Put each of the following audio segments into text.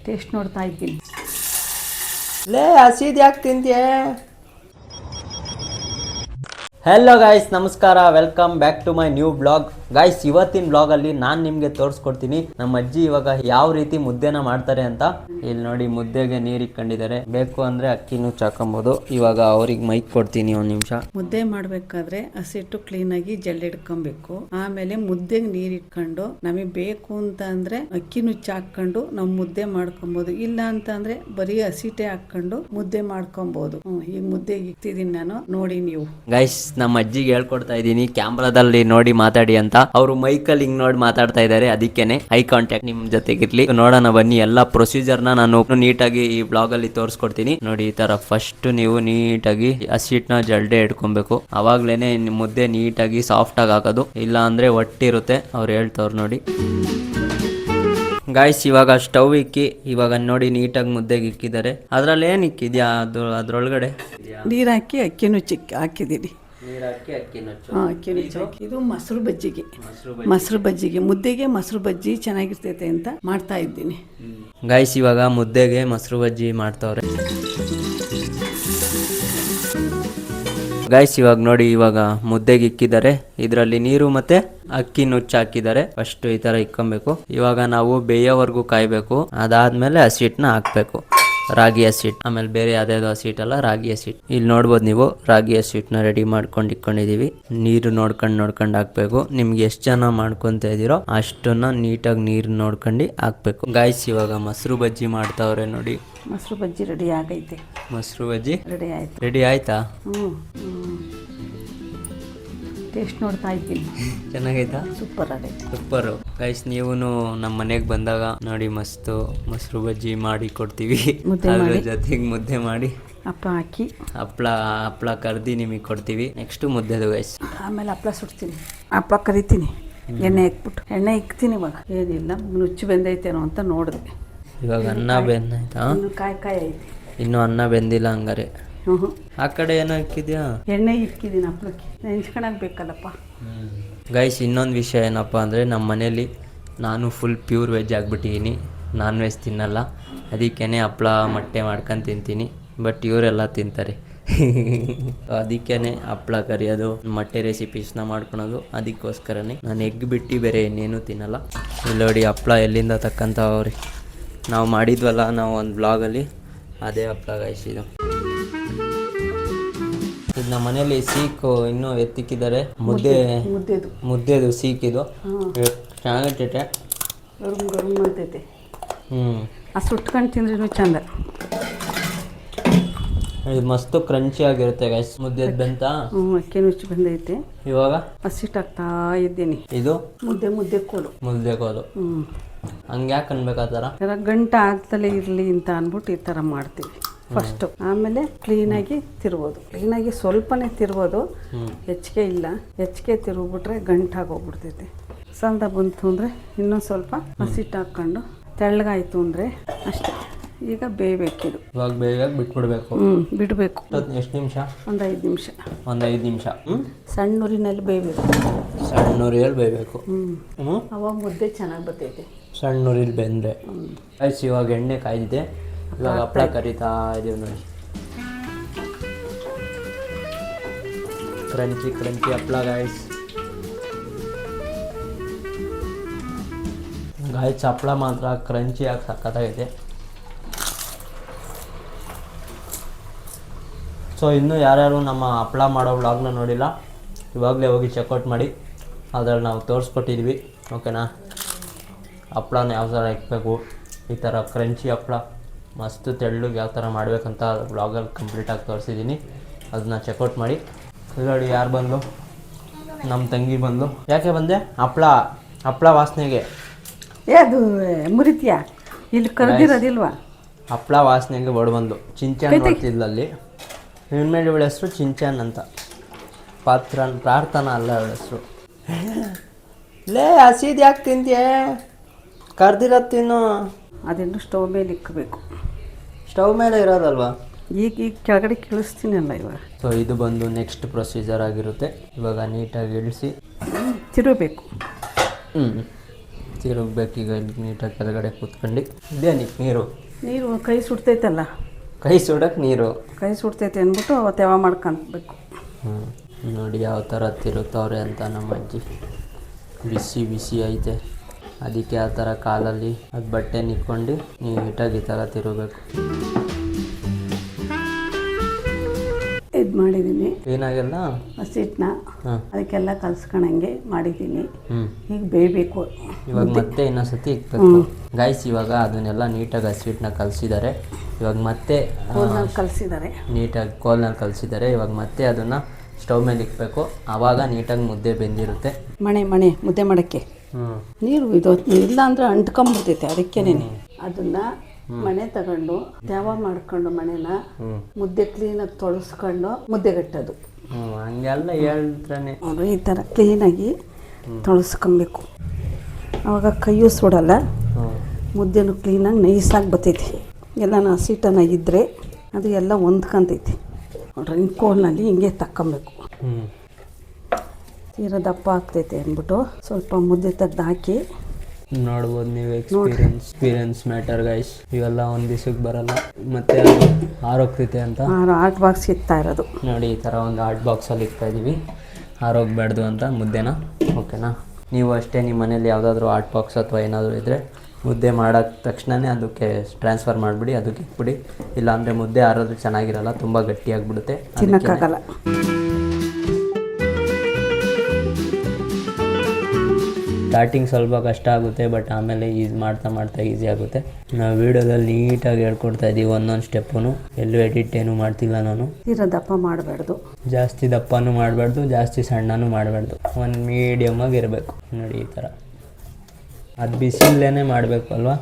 Taste ನೋಡ್ತಾ ಇದ್ದೀನಿ. ಲೇ ಹಸಿದು ಯಾಕೆ ತಿಂತೀಯ? ಹೆಲೋ ಗಾಯ್ಸ್, ನಮಸ್ಕಾರ. Welcome back to my new blog. Guys, ಇವತ್ತಿನ ಬ್ಲಾಗಲ್ಲಿ ನಾನು ನಿಮಗೆ ತೋರಿಸ್ಕೊಡ್ತೀನಿ ನಮ್ಮ ಅಜ್ಜಿ ಇವಾಗ ಯಾವ ರೀತಿ ಮುದ್ದೆನ ಮಾಡ್ತಾರೆ ಅಂತ. ಇಲ್ಲಿ ನೋಡಿ, ಮುದ್ದೆಗೆ ನೀರು ಇಟ್ಕೊಂಡಿದ್ದಾರೆ. ಬೇಕು ಅಂದರೆ ಅಕ್ಕಿನೂ ಚಾಕೊಂಬೋದು. ಇವಾಗ ಅವ್ರಿಗೆ ಮೈಕ್ ಕೊಡ್ತೀನಿ, ಒಂದು ನಿಮಿಷ. ಮುದ್ದೆ ಮಾಡಬೇಕಾದ್ರೆ ಹಸಿಟ್ಟು ಕ್ಲೀನಾಗಿ ಜಲ್ಲೆಡ್ಕೊಬೇಕು. ಆಮೇಲೆ ಮುದ್ದೆಗೆ ನೀರು ಇಟ್ಕೊಂಡು ನಮಗೆ ಬೇಕು ಅಂತ ಅಂದರೆ ಅಕ್ಕಿನೂ ಚಾಕೊಂಡು ನಾವು ಮುದ್ದೆ ಮಾಡ್ಕೊಬೋದು. ಇಲ್ಲ ಅಂತ ಅಂದರೆ ಬರೀ ಹಸಿಟ್ಟೆ ಹಾಕೊಂಡು ಮುದ್ದೆ ಮಾಡ್ಕೊಬೋದು. ಈಗ ಮುದ್ದೆಗೆ ಇಕ್ತಿದ್ದೀನಿ ನಾನು, ನೋಡಿ ನೀವು. ಗೈಸ್, ನಮ್ಮ ಅಜ್ಜಿಗೆ ಹೇಳ್ಕೊಡ್ತಾ ಇದ್ದೀನಿ, ಕ್ಯಾಮ್ರಾದಲ್ಲಿ ನೋಡಿ ಮಾತಾಡಿ ಅಂತ. ಅವರು ಮೈಕಲ್ಲಿ ಹಿಂಗ್ ನೋಡಿ ಮಾತಾಡ್ತಾ ಇದ್ದಾರೆ, ಅದಕ್ಕೇನೆ ಐ ಕಾಂಟ್ಯಾಕ್ಟ್ ನಿಮ್ ಜೊತೆಗಿರ್ಲಿ. ನೋಡೋಣ ಬನ್ನಿ, ಎಲ್ಲಾ ಪ್ರೊಸೀಜರ್ನ ನಾನು ನೀಟಾಗಿ ಈ ಬ್ಲಾಗ್ ಅಲ್ಲಿ ತೋರಿಸ್ಕೊಡ್ತೀನಿ. ನೋಡಿ, ಈ ತರ ಫಸ್ಟ್ ನೀವು ನೀಟಾಗಿ ಹಸಿಟ್ಟನ್ನ ಜಲ್ಡೆ ಇಟ್ಕೊಬೇಕು. ಅವಾಗ್ಲೇನೆ ಮುದ್ದೆ ನೀಟಾಗಿ ಸಾಫ್ಟ್ ಆಗಿ ಹಾಕೋದು. ಇಲ್ಲ ಅಂದ್ರೆ ಒಟ್ಟಿರುತ್ತೆ. ಅವ್ರು ಹೇಳ್ತವ್ರು ನೋಡಿ. ಗಾಯ್ಸ್, ಇವಾಗ ಸ್ಟವ್ ಇಕ್ಕಿ, ಇವಾಗ ನೋಡಿ ನೀಟಾಗಿ ಮುದ್ದೆಗೆ ಇಕ್ಕಿದ್ದಾರೆ. ಅದ್ರಲ್ಲಿ ಏನ್ ಇಕ್ಕಿದ್ಯಾ? ಅದ್ರೊಳಗಡೆ ನೀರು ಹಾಕಿ ಅಕ್ಕಿನೂ ಹಾಕಿದ್ದೀನಿ. ನೀರು ಹಾಕಿ ಅಕ್ಕಿನೂ ಹಾಕಿ. ಇದು ಮೊಸರು ಬಜ್ಜಿಗೆ ಮುದ್ದೆಗೆ ಮೊಸರು ಬಜ್ಜಿ ಚೆನ್ನಾಗಿರ್ತೈತೆ ಅಂತ ಮಾಡ್ತಾ ಇದ್ದೀನಿ. ಗಾಯ್ಸ್, ಇವಾಗ ಮುದ್ದೆಗೆ ಮೊಸರು ಬಜ್ಜಿ ಮಾಡ್ತಾವ್ರೆ. ಗಾಯ್ಸ್, ಇವಾಗ ನೋಡಿ, ಇವಾಗ ಮುದ್ದೆಗೆ ಇಕ್ಕಿದ್ದಾರೆ. ಇದರಲ್ಲಿ ನೀರು ಮತ್ತೆ ಅಕ್ಕಿ ನುಚ್ಚು ಹಾಕಿದ್ದಾರೆ. ಫಸ್ಟ್ ಈ ತರ ಇಕ್ಕೊಬೇಕು. ಇವಾಗ ನಾವು ಬೇಯೋವರೆಗೂ ಕಾಯ್ಬೇಕು. ಅದಾದ್ಮೇಲೆ ಹಸಿಟ್ಟನ್ನ ಹಾಕ್ಬೇಕು. ರಾಗಿ ಹಸಿಟ್ಟು, ಆಮೇಲೆ ಬೇರೆ ಯಾವ್ದಾದ್ರು ಹಸಿಟ್ಟು ಅಲ್ಲ, ರಾಗಿ ಹಸಿಟ್ಟು. ಇಲ್ಲಿ ನೋಡ್ಬೋದು ನೀವು, ರಾಗಿ ಹಸಿಟ್ಟನ್ನ ರೆಡಿ ಮಾಡ್ಕೊಂಡು ಇಟ್ಕೊಂಡಿದೀವಿ. ನೀರು ನೋಡ್ಕೊಂಡು ಹಾಕ್ಬೇಕು. ನಿಮ್ಗೆ ಎಷ್ಟು ಜನ ಮಾಡ್ಕೊಂತ ಇದೀರೋ ಅಷ್ಟನ್ನ ನೀಟಾಗಿ ನೀರು ನೋಡ್ಕೊಂಡು ಹಾಕ್ಬೇಕು. ಗಾಯ್ಸ್, ಇವಾಗ ಮೊಸರು ಬಜ್ಜಿ ಮಾಡ್ತಾವ್ರೆ ನೋಡಿ. ಮೊಸರು ಬಜ್ಜಿ ರೆಡಿ ಆಗೈತೆ. ಮೊಸರು ಬಜ್ಜಿ ರೆಡಿ ಆಯ್ತಾ? ಟೇಸ್ಟ್ ನೋಡ್ತಾ ಇದ್ದೀನಿ. ಚೆನ್ನಾಗೈತಾ? ಸೂಪರ್ ಆಗೈತೆ. ಸೂಪರ್. ಗೈಸ್, ನೀವು ನಮ್ಮ ಮನೆಗೆ ಬಂದಾಗ ನೋಡಿ, ಮಸ್ತು ಮೊಸರು ಬಜ್ಜಿ ಮಾಡಿ ಕೊಡ್ತೀವಿ. ಅದ್ರ ಜೊತೆಗೆ ಮುದ್ದೆ ಮಾಡಿ ಹಪ್ಪಳ ಹಾಕಿ ಹಪ್ಪಳ ಕರ್ದಿ ನಿಮಗೆ ಕೊಡ್ತೀವಿ. ನೆಕ್ಸ್ಟ್ ಮುದ್ದೆದು ಗೈಸ್. ಆಮೇಲೆ ಹಪ್ಪಳ ಸುಡ್ತೀನಿ, ಹಪ್ಪಳ ಕರಿತೀನಿ, ಎಣ್ಣೆ ಇಕ್ತೀನಿ. ಇವಾಗ ಏನಿಲ್ಲ, ನುಚ್ಚು ಬೆಂದೈತೇನೋ ಅಂತ ನೋಡಿದೆ. ಇವಾಗ ಅನ್ನ ಬೆಂದಾಯ್ತಾ? ಕಾಯಿ ಐತೆ. ಇನ್ನು ಅನ್ನ ಬೆಂದಿಲ್ಲ ಹಂಗಾರೆ. ಆ ಕಡೆ ಏನೋ ಇಕ್ಕಿದ್ಯಾ? ಎಣ್ಣೆ ಇಕ್ಕಿದ್ದೀನಿ ಹಪ್ಪಳಕ್ಕೆ, ನೆಂಚ್ಕೊಳಕ್ಬೇಕಲ್ಲಪ್ಪ. ಗೈಸ್, ಇನ್ನೊಂದು ವಿಷಯ ಏನಪ್ಪ ಅಂದರೆ, ನಮ್ಮ ಮನೇಲಿ ನಾನು ಫುಲ್ ಪ್ಯೂರ್ ವೆಜ್ ಆಗಿಬಿಟ್ಟಿದ್ದೀನಿ. ನಾನ್ ವೆಜ್ ತಿನ್ನಲ್ಲ. ಅದಕ್ಕೇ ಹಪ್ಪಳ ಮೊಟ್ಟೆ ಮಾಡ್ಕೊಂಡು ತಿಂತೀನಿ. ಬಟ್ ಇವರೆಲ್ಲ ತಿಂತಾರೆ. ಅದಕ್ಕೇ ಹಪ್ಪಳ ಕರಿಯೋದು, ಮೊಟ್ಟೆ ರೆಸಿಪೀಸ್ನ ಮಾಡ್ಕೊಳೋದು. ಅದಕ್ಕೋಸ್ಕರನೇ ನಾನು ಎಗ್ ಬಿಟ್ಟು ಬೇರೆ ಇನ್ನೇನು ತಿನ್ನಲ್ಲ. ಇಲ್ಲಿ ನೋಡಿ, ಹಪ್ಪಳ ಎಲ್ಲಿಂದ ತಕ್ಕಂಥವ್ರಿ. ನಾವು ಮಾಡಿದ್ವಲ್ಲ ನಾವು ಒಂದು ಬ್ಲಾಗಲ್ಲಿ, ಅದೇ ಹಪ್ಪಳ ಗೈಸ್ ಇದು. ಇದು ನಮ್ಮ ಮನೇಲಿ ಸೀಕು ಇನ್ನೂ ಎತ್ತಿಕ್ಕಿದ್ದಾರೆ. ಮುದ್ದೆದು ಸೀಕಿದು ಚೆನ್ನಾಗೈತೆ. ಗರುಮ್ ಅಂತೈತೆ. ಆ ಸುಟ್ಕೊಂಡು ತಿಂದ್ರೂ ಚಂದ. ಇದು ಮಸ್ತು ಕ್ರಂಚಿ ಆಗಿರುತ್ತೆ ಗೈಸ್. ಮುದ್ದೆ ಬೆಂತ ಅಕ್ಕಿ ನುಚ್ಚು ಬಂದೈತೆ. ಇವಾಗ ಹಸಿಟ್ಟು ಹಾಕ್ತಾ ಇದ್ದೀನಿ. ಇದು ಮುದ್ದೆ ಕೋಲು. ಹಂಗೆ ಯಾಕೆ ಅನ್ಬೇಕಾತರ? ಗಂಟ ಆಗ್ತಲೇ ಇರಲಿ ಅಂತ ಅಂದ್ಬಿಟ್ಟು ಈ ಥರ ಮಾಡ್ತೀವಿ ಫಸ್ಟು. ಆಮೇಲೆ ಕ್ಲೀನಾಗಿ ತಿರ್ಬೋದು. ಕ್ಲೀನಾಗಿ ಸ್ವಲ್ಪನೇ ತಿರ್ಬೋದು, ಹೆಚ್ಚಿಗೆ ಇಲ್ಲ. ಹೆಚ್ಚಿಗೆ ತಿರುಗ್ಬಿಟ್ರೆ ಗಂಟಾಗೋಗ್ಬಿಡ್ತೈತೆ. ಸಣ್ಣ ಬಂತು ಅಂದರೆ ಇನ್ನೊಂದು ಸ್ವಲ್ಪ ಹಸಿಟ್ಟು ಹಾಕ್ಕೊಂಡು ತೆಳ್ಳಗಾಯ್ತು ಅಂದರೆ ಅಷ್ಟೇ. ಈಗ ಬೇಯಬೇಕಿದು. ಇವಾಗ ಬೇಯಬೇಕು, ಬಿಟ್ಬಿಡ್ಬೇಕು. ಬಿಡಬೇಕು. ಎಷ್ಟು ನಿಮಿಷ? ಒಂದು 5 ನಿಮಿಷ. 5 ನಿಮಿಷ ಸಣ್ಣ ಊರಿನಲ್ಲಿ ಬೇಯಬೇಕು. ಸಣ್ಣ ಊರಿಯಲ್ಲಿ ಬೇಯಬೇಕು. ಅವಾಗ ಮುದ್ದೆ ಚೆನ್ನಾಗಿ ಬರ್ತೈತೆ. ಸಣ್ಣ ಊರಿಲ್ಲಿ ಬೆಂದರೆ. ಆಯ್ತು, ಇವಾಗ ಎಣ್ಣೆ ಕಾಯ್ದಿದೆ. ಇವಾಗ ಹಪ್ಪಳ ಕರಿತಾ ಇದೀವಿ ನೋಡಿ. ಕ್ರಂಚಿ ಹಪ್ಪಳ ಗಾಯ್ಸ್. ಹಪ್ಪಳ ಮಾತ್ರ ಕ್ರಂಚಿಯಾಗಿ ಸಕ್ಕತ್ತಾಗೈತೆ. ಸೊ ಇನ್ನೂ ಯಾರ್ಯಾರು ನಮ್ಮ ಹಪ್ಪಳ ಮಾಡೋ ವ್ಲಾಗ್ನ ನೋಡಿಲ್ಲ, ಇವಾಗಲೇ ಹೋಗಿ ಚೆಕ್ಔಟ್ ಮಾಡಿ. ಅದ್ರಲ್ಲಿ ನಾವು ತೋರಿಸ್ಕೊಟ್ಟಿದ್ವಿ, ಓಕೆನಾ? ಹಪ್ಪಳನ ಯಾವ ಥರ ಇಕ್ಬೇಕು, ಈ ಥರ ಕ್ರಂಚಿ ಹಪ್ಪಳ ಮಸ್ತು ತೆಳ್ಳಗೆ ಯಾವ ಥರ ಮಾಡಬೇಕಂತ ವ್ಲಾಗಲ್ಲಿ ಕಂಪ್ಲೀಟಾಗಿ ತೋರಿಸಿದ್ದೀನಿ. ಅದನ್ನ ಚೆಕ್ಔಟ್ ಮಾಡಿ. ನೋಡಿ, ಯಾರು ಬಂದು? ನಮ್ಮ ತಂಗಿ ಬಂದು. ಯಾಕೆ ಬಂದೆ? ಹಪ್ಪಳ ವಾಸನೆಗೆ. ಅದು ಮುರಿತೀಯಾ? ಇಲ್ಲಿ ಕರೆದಿರೋದಿಲ್ವಾ? ಹಪ್ಪಳ ವಾಸನೆಗೆ ಓಡ್ ಬಂದು ಚಿಂಚಾನ್ ನೋಡ್ತಿದ್ಲಲ್ಲಿ. ಇನ್ಮೇಲೆ ಇವಳ ಹೆಸರು ಚಿಂಚಾನ್ ಅಂತ. ಪ್ರಾರ್ಥನಾ ಅಲ್ಲ ಇವಳ ಹೆಸರು. ಲೇ ಹಸಿದು ಯಾಕೆ ತಿಂತೀಯ? ಕರ್ದಿರೋದು ತಿನ್ನು. ಅದನ್ನು ಸ್ಟವ್ ಮೇಲೆ ಇಕ್ಕಬೇಕು. ಸ್ಟವ್ ಮೇಲೆ ಇರೋದಲ್ವಾ? ಈಗ ಕೆಳಗಡೆ ಇಳಿಸ್ತೀನಲ್ಲ ಇವಾಗ. ಸೊ ಇದು ಬಂದು ನೆಕ್ಸ್ಟ್ ಪ್ರೊಸೀಜರ್ ಆಗಿರುತ್ತೆ. ಇವಾಗ ನೀಟಾಗಿ ಇಳಿಸಿ ತಿರುಗಬೇಕು. ತಿರುಗ್ಬೇಕು ಈಗ ಇಲ್ಲಿ ನೀಟಾಗಿ ಕೆಳಗಡೆ ಕೂತ್ಕೊಂಡು. ಇದೇನಿಕ್ಕೆ ನೀರು ನೀರು ಕೈ ಸುಡ್ತೈತಲ್ಲ, ಕೈ ಸುಡಕ್ಕೆ ನೀರು ಕೈ ಸುಡ್ತೈತೆ ಅಂದ್ಬಿಟ್ಟು ತೆವ ಮಾಡ್ಕೊಬೇಕು. ನೋಡಿ ಯಾವ ಥರ ತಿರುಗ್ತವ್ರೆ ಅಂತ ನಮ್ಮ ಅಜ್ಜಿ. ಬಿಸಿ ಬಿಸಿ ಐತೆ, ಅದಕ್ಕೆ ಆ ಥರ ಕಾಲಲ್ಲಿ ಅದು ಬಟ್ಟೆ ನಿಕ್ಕೊಂಡು ನೀಟಾಗಿ ಈ ಥರ ತಿರುಗಬೇಕು. ಇದು ಮಾಡಿದ್ದೀನಿ ಏನಾಗೆಲ್ಲ ಹಸಿಟ್ಟನ್ನ ಅದಕ್ಕೆಲ್ಲ ಕಲ್ಸ್ಕೊಂಡಂಗೆ ಮಾಡಿದ್ದೀನಿ. ಈಗ ಬೇಯಬೇಕು. ಇವಾಗ ಮತ್ತೆ ಇನ್ನೊಂದ್ಸತಿ ಇಕ್ಬೇಕು ಗೈಸ್. ಇವಾಗ ಅದನ್ನೆಲ್ಲ ನೀಟಾಗಿ ಹಸಿಟ್ಟನ್ನ ಕಲಸಿದ್ದಾರೆ. ಇವಾಗ ಮತ್ತೆ ಕಲಸಿದ್ದಾರೆ, ನೀಟಾಗಿ ಕೋಲ್ನಲ್ಲಿ ಕಲಸಿದ್ದಾರೆ. ಇವಾಗ ಮತ್ತೆ ಅದನ್ನು ಸ್ಟವ್ ಮೇಲೆ ಇಕ್ಬೇಕು. ಆವಾಗ ನೀಟಾಗಿ ಮುದ್ದೆ ಬೆಂದಿರುತ್ತೆ. ಮಣೆ ಮುದ್ದೆ ಮಾಡೋಕ್ಕೆ ನೀರು ಇದು ಇಲ್ಲ ಅಂದರೆ ಅಂಟ್ಕೊಂಡ್ಬಿಡ್ತೈತೆ. ಅದಕ್ಕೇನೆ ಅದನ್ನ ಮಣೆ ತಗೊಂಡು ತ್ಯಾವ ಮಾಡ್ಕೊಂಡು ಮಣೆನ ಮುದ್ದೆ ಕ್ಲೀನಾಗಿ ತೊಳಸ್ಕೊಂಡು ಮುದ್ದೆ ಗಟ್ಟೋದು. ಹಂಗೆಲ್ಲ ಹೇಳ್ತಾನೆ ಅವರು ಈ ಥರ ಕ್ಲೀನಾಗಿ ತೊಳಸ್ಕೊಬೇಕು. ಆವಾಗ ಕೈಯೂ ಸುಡಲ್ಲ, ಮುದ್ದೆನೂ ಕ್ಲೀನಾಗಿ ನೈಸಾಗಿ ಬರ್ತೈತಿ. ಎಲ್ಲ ಹಸಿಟ್ಟನ ಇದ್ದರೆ ಅದು ಎಲ್ಲ ಹೊಂದ್ಕೊಂತೈತಿ. ನೋಡ್ರಿ ಹಿಂಗೆ ಕೋಲ್ನಲ್ಲಿ ಹಿಂಗೆ ತಕ್ಕೊಬೇಕು. ತೀರ ದಪ್ಪ ಆಗ್ತೈತೆ ಅಂದ್ಬಿಟ್ಟು ಸ್ವಲ್ಪ ಮುದ್ದೆ ತೆಗ್ದು ಹಾಕಿ ನೋಡ್ಬೋದು ನೀವು. Experience matter guys. ಇವೆಲ್ಲ ಒಂದು ದಿವಸಕ್ಕೆ ಬರಲ್ಲ, ಮತ್ತೆ ಆರೋಗ್ತೈತೆ ಅಂತ ಆರ್ಟ್ ಬಾಕ್ಸ್ ಇಕ್ತಾ ಇರೋದು. ನೋಡಿ ಈ ಥರ ಒಂದು ಆರ್ಟ್ ಬಾಕ್ಸಲ್ಲಿ ಇಕ್ತಾ ಇದ್ದೀವಿ, ಆರೋಗ್ಬೇಡ್ದು ಅಂತ ಮುದ್ದೆನ. ಓಕೆನಾ? ನೀವು ಅಷ್ಟೇ ನಿಮ್ಮ ಮನೇಲಿ ಯಾವುದಾದ್ರೂ ಆರ್ಟ್ ಬಾಕ್ಸ್ ಅಥವಾ ಏನಾದರೂ ಇದ್ದರೆ ಮುದ್ದೆ ಮಾಡೋಕ್ಕೆ ತಕ್ಷಣವೇ ಅದಕ್ಕೆ ಟ್ರಾನ್ಸ್ಫರ್ ಮಾಡಿಬಿಡಿ, ಅದಕ್ಕೆ ಇಕ್ಬಿಡಿ. ಇಲ್ಲಾಂದರೆ ಮುದ್ದೆ ಆರೋದು ಚೆನ್ನಾಗಿರಲ್ಲ, ತುಂಬ ಗಟ್ಟಿಯಾಗಿಬಿಡುತ್ತೆ, ತಿನ್ನಕ್ಕಾಗಲ್ಲ. ಸ್ಟಾರ್ಟಿಂಗ್ ಸ್ವಲ್ಪ ಕಷ್ಟ ಆಗುತ್ತೆ, ಬಟ್ ಆಮೇಲೆ ಮಾಡ್ತಾ ಈಸಿ ಆಗುತ್ತೆ. ನಾವು ವೀಡಿಯೋದಲ್ಲಿ ನೀಟಾಗಿ ಹೇಳ್ಕೊಡ್ತಾ ಇದ್ದೀವಿ ಒಂದೊಂದು ಸ್ಟೆಪ್ಪು. ಎಲ್ಲೂ ಎಡಿಟ್ ಏನೂ ಮಾಡ್ತಿಲ್ಲ ನಾನು. ತೀರ ದಪ್ಪ ಮಾಡಬಾರ್ದು, ಜಾಸ್ತಿ ದಪ್ಪನೂ ಮಾಡಬಾರ್ದು, ಜಾಸ್ತಿ ಸಣ್ಣನೂ ಮಾಡಬಾರ್ದು. ಒಂದು ಮೀಡಿಯಮಾಗಿ ಇರಬೇಕು. ನೋಡಿ ಈ ಥರ. ಅದು ಬಿಸಿಲೇ ಮಾಡಬೇಕು ಅಲ್ವಾ?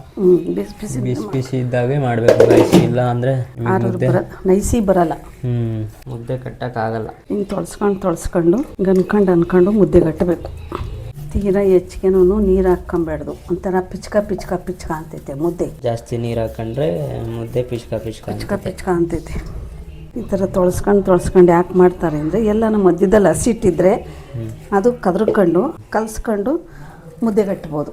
ಬಿಸಿ ಇದ್ದಾಗೆ ಮಾಡಬೇಕು ಗೈಸ್. ಇಲ್ಲ ಅಂದರೆ ಮುದ್ದೆ ನೈಸಿ ಬರಲ್ಲ. ಮುದ್ದೆ ಕಟ್ಟಕ್ಕಾಗಲ್ಲ. ಹಿಂಗೆ ತೊಳ್ಸ್ಕೊಂಡು ಅನ್ಕೊಂಡು ಮುದ್ದೆ ಕಟ್ಟಬೇಕು. ತೀರಾ ಹೆಚ್ಚಿಗೆನೂ ನೀರು ಹಾಕ್ಕೊಂಬೇಡ್ದು, ಒಂಥರ ಪಿಚ್ಕ ಅಂತೈತೆ ಮುದ್ದೆ. ಜಾಸ್ತಿ ನೀರು ಹಾಕೊಂಡ್ರೆ ಮುದ್ದೆ ಪಿಚ್ಕ ಅಂತೈತೆ. ಈ ಥರ ತೊಳ್ಸ್ಕೊಂಡು ಯಾಕೆ ಮಾಡ್ತಾರೆ ಅಂದರೆ ಎಲ್ಲ ನಮ್ಮ ಮಧ್ಯದಲ್ಲಿ ಹಸಿಟ್ಟಿದ್ರೆ ಅದು ಕದ್ರಕೊಂಡು ಕಲ್ಸ್ಕೊಂಡು ಮುದ್ದೆ ಕಟ್ಬೋದು.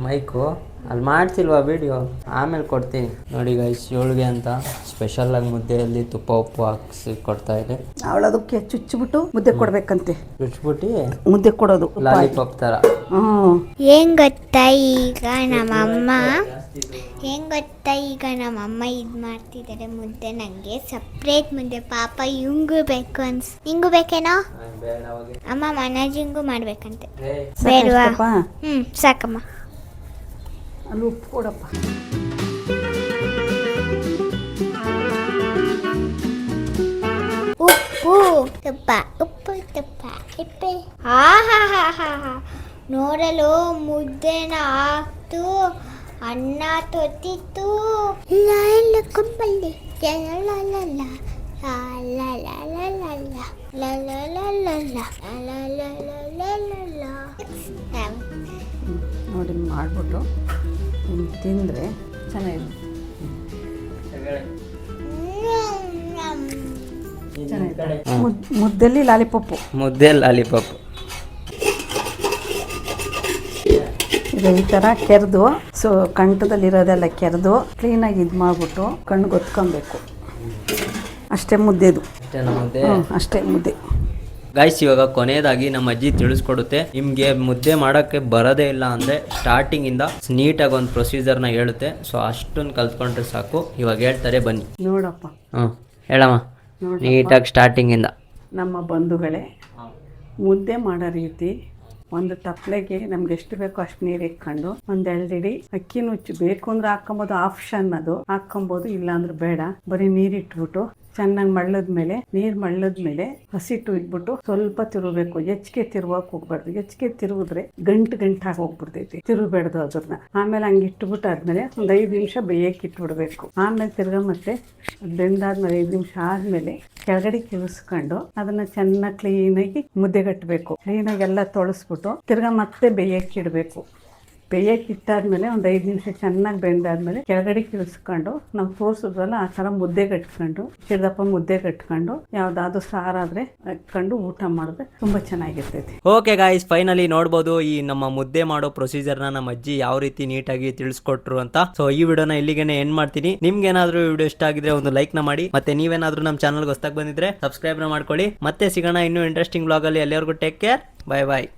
ಮೈಕು ಅಲ್ಲಿ ಮಾಡ್ತಿಲ್ವಾ ವಿಡಿಯೋ? ಆಮೇಲೆ ಕೊಡ್ತೀನಿ ನೋಡಿ ಗೈಸ್. ಹೋಳಿಗೆ ಅಂತ ಸ್ಪೆಷಲಾಗಿ ಮುದ್ದೆಯಲ್ಲಿ ತುಪ್ಪ ಉಪ್ಪು ಹಾಕ್ಸಿ ಕೊಡ್ತಾ ಇದೆ. ಅವಳು ಅದಕ್ಕೆ ಚುಚ್ಚಿಬಿಟ್ಟು ಮುದ್ದೆ ಕೊಡ್ಬೇಕಂತೆ. ಚುಚ್ಬಿಟ್ಟು ಮುದ್ದೆ ಕೊಡೋದು ಲಾಲಿಪಾಪ್ ಥರ. ಹೆಂಗ್ ಗೊತ್ತಾ ಈಗ ನಮ್ಮಮ್ಮ ಇದು ಮಾಡ್ತಿದ್ದಾರೆ ಮುದ್ದೆ. ನನಗೆ ಸಪ್ರೇಟ್ ಮುದ್ದೆ. ಪಾಪ ಹಿಂಗೂ ಬೇಕು ಹಿಂಗೂ ಬೇಕೇನೋ ಅಮ್ಮ? ಮನಜಿಂಗೂ ಮಾಡ್ಬೇಕಂತೆ. ಬೇಡವಾ? ಸಾಕಮ್ಮ. ಅಲ್ಲಿ ಉಪ್ಪು ಕೊಡಪ್ಪ. ಉಪ್ಪು ತುಪ್ಪ ನೋಡಲು ಮುದ್ದೆನ ಹಾಕ್ತು, ಅನ್ನ ತೊತ್ತಿತ್ತು. ಕೊಂಬಲ್ಲಿ ನೋಡಿ ಮಾಡಿಬಿಟ್ಟು ಹಿಂಗೆ ತಿಂದರೆ ಚೆನ್ನಾಗಿದೆ. ಮುದ್ದೆಯಲ್ಲಿ ಲಾಲಿಪಾಪು. ಇದು ಈ ಥರ ಕೆರೆದು ಕಂಠದಲ್ಲಿರೋದೆಲ್ಲ ಕೆರೆದು ಕ್ಲೀನಾಗಿ ಇದು ಮಾಡಿಬಿಟ್ಟು ಕಣ್ಣು ಗೊತ್ಕೊಬೇಕು. ಅಷ್ಟೇ ಮುದ್ದೆದು. ಅಷ್ಟೇ ಮುದ್ದೆ ಗೈಸ್. ಇವಾಗ ಕೊನೆಯದಾಗಿ ನಮ್ಮ ಅಜ್ಜಿ ತಿಳಿಸ್ಕೊಡುತ್ತೆ. ನಿಮಗೆ ಮುದ್ದೆ ಮಾಡೋಕ್ಕೆ ಬರೋದೇ ಇಲ್ಲ ಅಂದರೆ ಸ್ಟಾರ್ಟಿಂಗಿಂದ ನೀಟಾಗಿ ಒಂದು ಪ್ರೊಸೀಜರ್ನ ಹೇಳುತ್ತೆ. ಸೊ ಅಷ್ಟನ್ನು ಕಲ್ತ್ಕೊಂಡ್ರೆ ಸಾಕು. ಇವಾಗ ಹೇಳ್ತಾರೆ, ಬನ್ನಿ ನೋಡಪ್ಪ. ಹೇಳಮ್ಮ ನೀಟಾಗಿ ಸ್ಟಾರ್ಟಿಂಗಿಂದ. ನಮ್ಮ ಬಂಧುಗಳೇ, ಮುದ್ದೆ ಮಾಡೋ ರೀತಿ ಒಂದು ತಪ್ಪಲೆಗೆ ನಮ್ಗೆ ಎಷ್ಟು ಬೇಕೋ ಅಷ್ಟು ನೀರು ಇಟ್ಕೊಂಡು ಒಂದೆರಡು ಹಿಡಿ ಅಕ್ಕಿ ನುಚ್ಚು ಬೇಕು ಅಂದ್ರೆ ಹಾಕೊಬೋದು. ಆಪ್ಷನ್ ಅದು, ಹಾಕೊಬೋದು. ಇಲ್ಲಾಂದ್ರೆ ಬೇಡ. ಬರೀ ನೀರಿಟ್ಬಿಟ್ಟು ಚೆನ್ನಾಗಿ ನೀರು ಮಳ್ಳದ್ಮೇಲೆ ಹಸಿಟ್ಟು ಇಟ್ಬಿಟ್ಟು ಸ್ವಲ್ಪ ತಿರುಗಬೇಕು. ಹೆಚ್ಚಿಗೆ ತಿರುವಕ್ಕೆ ಹೋಗ್ಬಾರ್ದು. ಹೆಚ್ಚಿಗೆ ತಿರುಗಿದ್ರೆ ಗಂಟಾಗಿ ಹೋಗ್ಬಿಡ್ತೈತಿ. ತಿರುಗಬೇಡ್ದು ಅದನ್ನ. ಆಮೇಲೆ ಹಂಗೆ ಇಟ್ಬಿಟ್ಟು ಆದ್ಮೇಲೆ ಒಂದು 5 ನಿಮಿಷ ಬೇಯಕ್ಕೆ ಇಟ್ಬಿಡ್ಬೇಕು. ಆಮೇಲೆ ತಿರ್ಗಾ ಮತ್ತೆ ಬೆಂದಾದ್ಮೇಲೆ 5 ನಿಮಿಷ ಆದ್ಮೇಲೆ ಕೆಳಗಡೆ ಕಿಳಿಸ್ಕೊಂಡು ಅದನ್ನ ಚೆನ್ನಾಗಿ ಕ್ಲೀನಾಗಿ ಮುದ್ದೆ ಕಟ್ಟಬೇಕು. ಕ್ಲೀನಾಗಿ ಎಲ್ಲ ತೊಳಸ್ಬಿಟ್ಟು ತಿರ್ಗಾ ಮತ್ತೆ ಬೇಯಕ್ಕೆ ಇಡಬೇಕು. ಬೇಯಕ್ಕೆ ಇಟ್ಟಾದ್ಮೇಲೆ ಒಂದು 5 ನಿಮಿಷ ಚೆನ್ನಾಗಿ ಬೆಂದಾದ್ಮೇಲೆ ಕೆಳಗಡೆ ಕಿಳಿಸ್ಕೊಂಡು ನಾವು ತೋರಿಸಿದ್ವಲ್ಲ ಆ ಥರ ಮುದ್ದೆ ಕಟ್ಕೊಂಡು ಚಿರ್ದಪ್ಪ ಮುದ್ದೆ ಕಟ್ಕೊಂಡು ಯಾವ್ದಾದ್ರು ಸಾರಾದ್ರೆ ಹಾಕೊಂಡು ಊಟ ಮಾಡಿದ್ರೆ ತುಂಬಾ ಚೆನ್ನಾಗಿರ್ತೈತಿ. ಓಕೆ ಗಾಯ್ಸ್, ಫೈನಲಿ ನೋಡ್ಬೋದು ಈ ನಮ್ಮ ಮುದ್ದೆ ಮಾಡೋ ಪ್ರೊಸೀಜರ್ನ ನಮ್ಮ ಅಜ್ಜಿ ಯಾವ ರೀತಿ ನೀಟಾಗಿ ತಿಳಿಸ್ಕೊಟ್ರು ಅಂತ. ಸೊ ಈ ವಿಡಿಯೋನ ಇಲ್ಲಿಗೆನೆ ಎಂಡ್ ಮಾಡ್ತೀನಿ. ನಿಮ್ಗೆ ಏನಾದ್ರೂ ವಿಡಿಯೋ ಇಷ್ಟ ಆಗಿದ್ರೆ ಒಂದು ಲೈಕ್ ನ ಮಾಡಿ, ಮತ್ತೆ ನೀವೇನಾದ್ರೂ ನಮ್ಮ ಚಾನಲ್ಗೆ ಹೊಸದಾಗಿ ಬಂದಿದ್ರೆ ಸಬ್ಸ್ಕ್ರೈಬ್ ನ ಮಾಡ್ಕೊಳ್ಳಿ. ಮತ್ತೆ ಸಿಗೋಣ ಇನ್ನೂ ಇಂಟ್ರೆಸ್ಟಿಂಗ್ ವ್ಲಾಗ್ ಅಲ್ಲಿ. ಅಲ್ಲಿವರೆಗೂ ಟೇಕ್ ಕೇರ್, ಬಾಯ್ ಬಾಯ್.